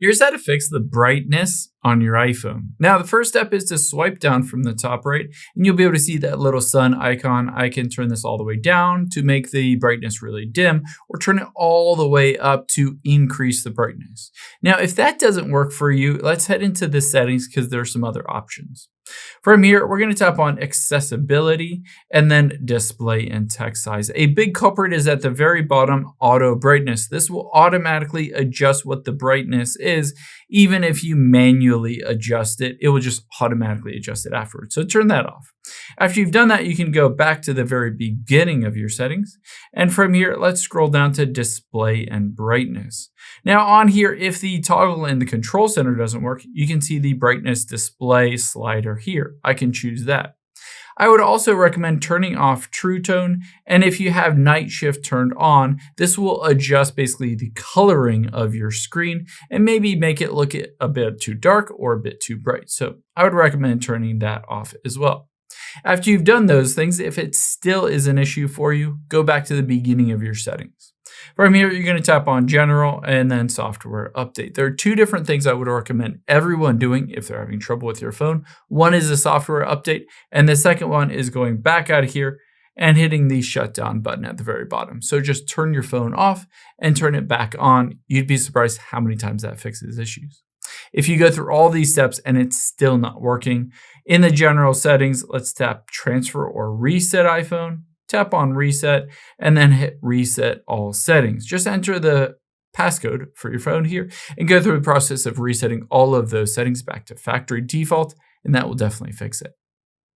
Here's how to fix the brightness on your iPhone. Now, the first step is to swipe down from the top right, and you'll be able to see that little sun icon. I can turn this all the way down to make the brightness really dim, or turn it all the way up to increase the brightness. Now, if that doesn't work for you, let's head into the settings because there are some other options. From here, we're going to tap on accessibility and then display and text size. A big culprit is at the very bottom, auto brightness. This will automatically adjust what the brightness is. Even if you manually adjust it, it will just automatically adjust it afterwards. So turn that off. After you've done that, you can go back to the very beginning of your settings. And from here, let's scroll down to display and brightness. Now on here, if the toggle in the control center doesn't work, you can see the brightness display slider here. I can choose that. I would also recommend turning off True Tone, and if you have Night Shift turned on, this will adjust basically the coloring of your screen and maybe make it look a bit too dark or a bit too bright. So I would recommend turning that off as well. After you've done those things, if it still is an issue for you, go back to the beginning of your settings. From here, you're going to tap on General and then Software Update. There are two different things I would recommend everyone doing if they're having trouble with your phone. One is a software update, and the second one is going back out of here and hitting the shutdown button at the very bottom. So just turn your phone off and turn it back on. You'd be surprised how many times that fixes issues. If you go through all these steps and it's still not working, in the general settings, let's tap Transfer or Reset iPhone. Tap on Reset and then hit Reset All Settings. Just enter the passcode for your phone here and go through the process of resetting all of those settings back to factory default, and that will definitely fix it.